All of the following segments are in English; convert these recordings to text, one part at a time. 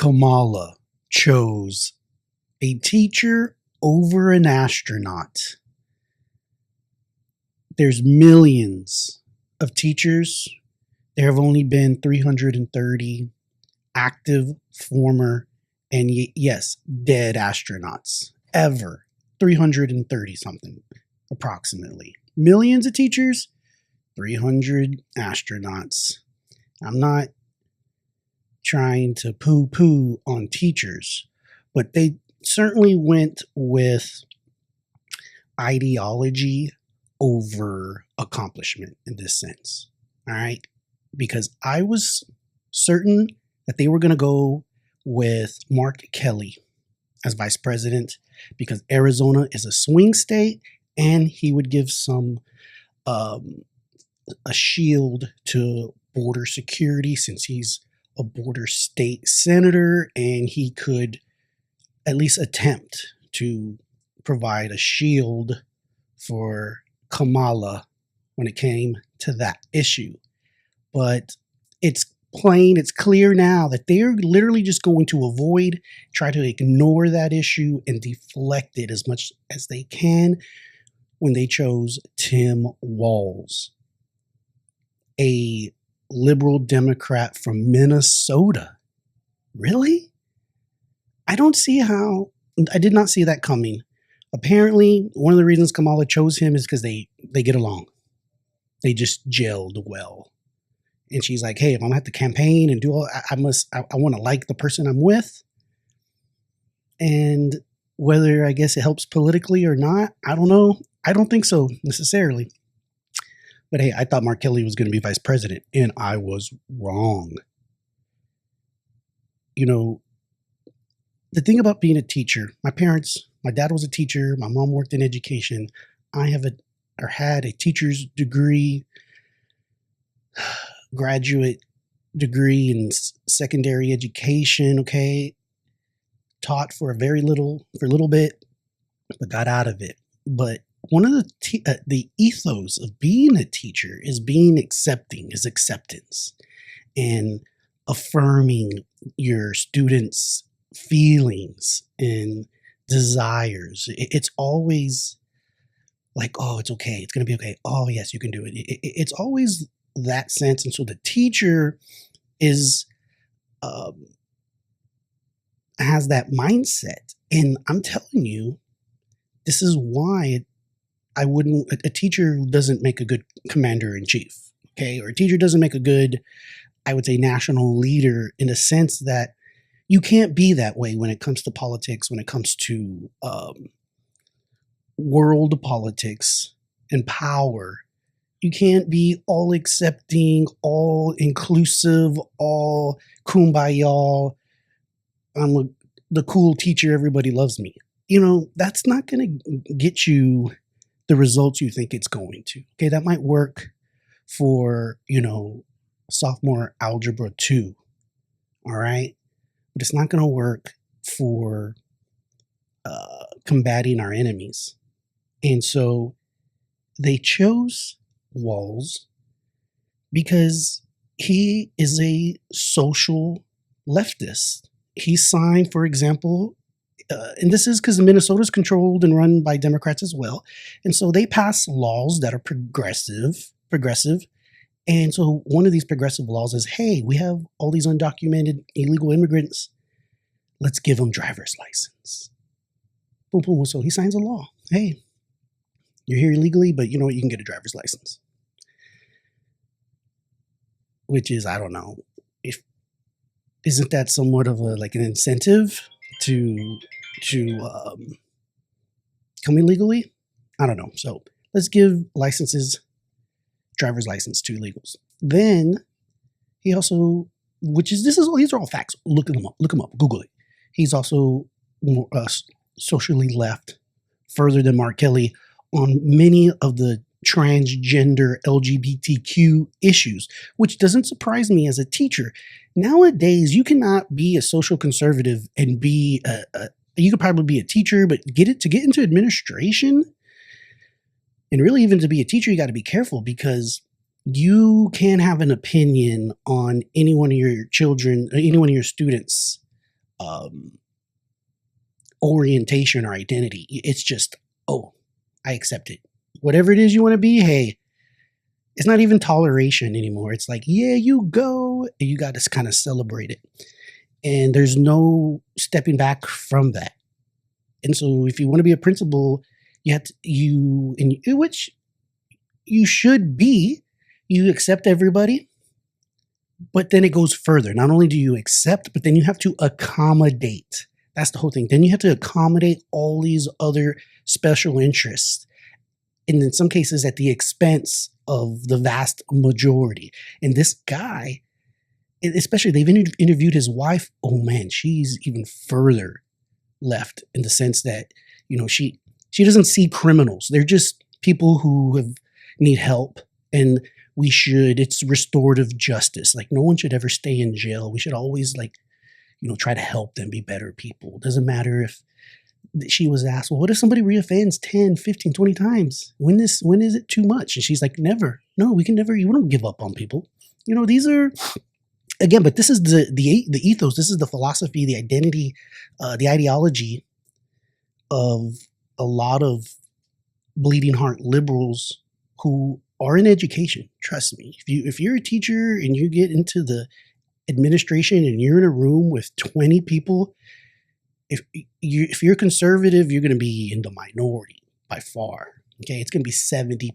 Kamala chose a teacher over an astronaut. There's millions of teachers. There have only been 330 active, former, and yes, dead astronauts ever. 330 something, approximately. Millions of teachers, 300 astronauts. I'm not trying to poo-poo on teachers, but they certainly went with ideology over accomplishment in this sense. All right. Because I was certain that they were going to go with Mark Kelly as vice president because Arizona is a swing state and he would give some a shield to border security since he's a border state senator, and he could at least attempt to provide a shield for Kamala when it came to that issue. But it's plain, it's clear now that they're literally just going to avoid, try to ignore that issue and deflect it as much as they can when they chose Tim Walz, a liberal Democrat from Minnesota. Really? I don't see how, I did not see that coming. Apparently, one of the reasons Kamala chose him is because they get along. They just gelled well. And she's like, hey, if I'm going to have to campaign and do all, I want to like the person I'm with. And whether I guess it helps politically or not, I don't know. I don't think so necessarily. But hey, I thought Mark Kelly was going to be vice president, and I was wrong. You know, the thing about being a teacher, my dad was a teacher, my mom worked in education. I had a teacher's degree, graduate degree in secondary education, okay? Taught for a little bit, but got out of it. But one of the ethos of being a teacher is is acceptance and affirming your students' feelings and desires. It's always like, oh, it's okay. It's going to be okay. Oh, yes, you can do it. It's always that sense. And so the teacher has that mindset. And I'm telling you, this is why a teacher doesn't make a good commander in chief, okay? Or a teacher doesn't make a good, I would say, national leader, in the sense that you can't be that way when it comes to politics, when it comes to world politics and power. You can't be all accepting, all inclusive, all kumbaya. I'm the cool teacher, everybody loves me. You know, that's not going to get you the results you think it's going to. Okay, that might work for, sophomore algebra 2. All right? But it's not going to work for combating our enemies. And so they chose Walz because he is a social leftist. He signed, for example, and this is because Minnesota is controlled and run by Democrats as well. And so they pass laws that are progressive. And so one of these progressive laws is, hey, we have all these undocumented illegal immigrants. Let's give them driver's license. Boom, boom. So he signs a law. Hey, you're here illegally, but you know what? You can get a driver's license. Which is, I don't know, isn't that somewhat of an incentive to come illegally? I don't know. So let's give driver's license to illegals. Then he also, these are all facts. Look them up, Google it. He's also more socially left, further than Mark Kelly, on many of the transgender LGBTQ issues, which doesn't surprise me as a teacher. Nowadays, you cannot be a social conservative and be you could probably be a teacher, but to get into administration, and really even to be a teacher, you got to be careful, because you can have an opinion on any one of your children, any one of your students' um, orientation or identity. It's just, oh, I accept it. Whatever it is you want to be, hey, it's not even toleration anymore. It's like, yeah, you go, and you got to kind of celebrate it. And there's no stepping back from that. And so if you want to be a principal, you have to, which you should be, you accept everybody, but then it goes further. Not only do you accept, but then you have to accommodate. That's the whole thing. Then you have to accommodate all these other special interests. And in some cases at the expense of the vast majority. And this guy, especially they've interviewed his wife. Oh man, she's even further left in the sense that, she doesn't see criminals. They're just people who need help, and it's restorative justice. Like no one should ever stay in jail. We should always try to help them be better people. It doesn't matter if she was asked, well, what if somebody reoffends 10, 15, 20 times? When is it too much? And she's like, never. No, we don't give up on people. These are, again, but this is the ethos. This is the philosophy, the identity, the ideology of a lot of bleeding heart liberals who are in education. Trust me. If you're a teacher and you get into the administration and you're in a room with 20 people, if you're conservative, you're going to be in the minority by far. Okay, it's going to be 70%,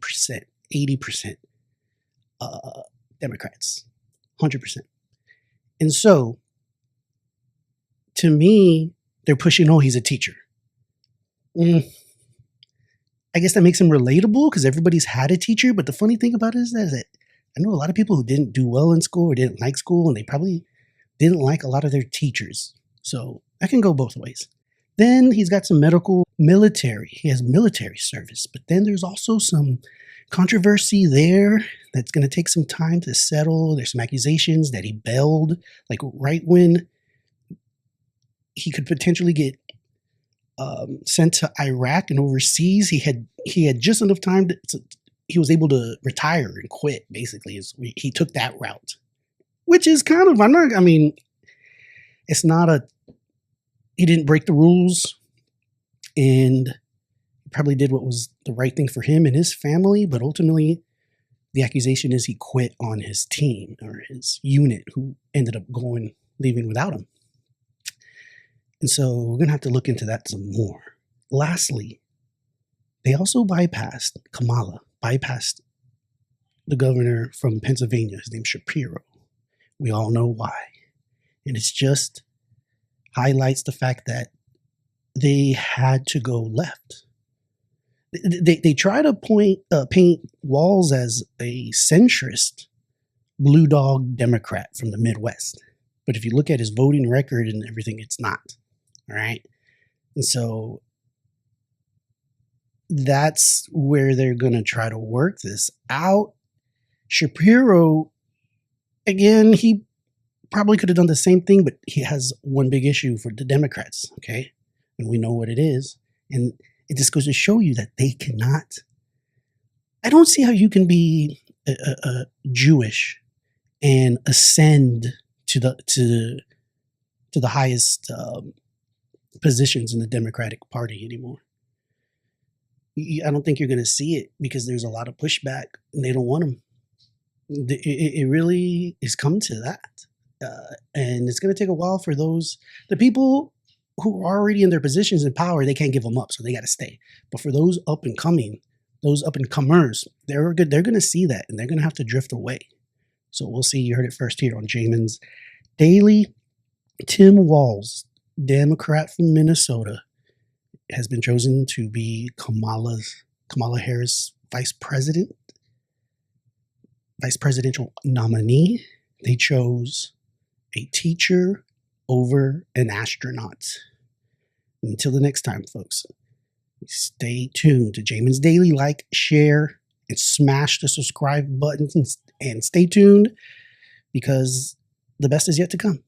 80% Democrats, 100%. And so, to me, they're pushing, oh, he's a teacher. I guess that makes him relatable because everybody's had a teacher. But the funny thing about it is that I know a lot of people who didn't do well in school or didn't like school, and they probably didn't like a lot of their teachers. So that can go both ways. Then he's got some military. He has military service. But then there's also some controversy there that's going to take some time to settle. There's some accusations that he bailed, like right when he could potentially get sent to Iraq and overseas. He had just enough time he was able to retire and quit, basically. He took that route, which is kind of, it's not he didn't break the rules, and probably did what was the right thing for him and his family, but ultimately the accusation is he quit on his team or his unit, who ended up leaving without him. And so we're going to have to look into that some more. Lastly, they also Kamala bypassed the governor from Pennsylvania. His name's Shapiro. We all know why. And it's just highlights the fact that they had to go left. They try to paint Walz as a centrist blue dog Democrat from the Midwest. But if you look at his voting record and everything, it's not. All right. And so that's where they're going to try to work this out. Shapiro, again, he probably could have done the same thing, but he has one big issue for the Democrats. Okay. And we know what it is. And it just goes to show you that they cannot. I don't see how you can be Jewish and ascend to the highest positions in the Democratic Party anymore. I don't think you're going to see it because there's a lot of pushback and they don't want them. It really is come to that. And it's going to take a while for the people who are already in their positions in power, they can't give them up, so they got to stay. But for those up and comers, they're going to see that and they're going to have to drift away. So we'll see. You heard it first here on Jamin's Daily. Tim Walz, Democrat from Minnesota, has been chosen to be Kamala Harris vice presidential nominee. They chose a teacher over an astronaut. Until the next time, folks, stay tuned to Jamin's Daily. Like, share, and smash the subscribe button, and stay tuned because the best is yet to come.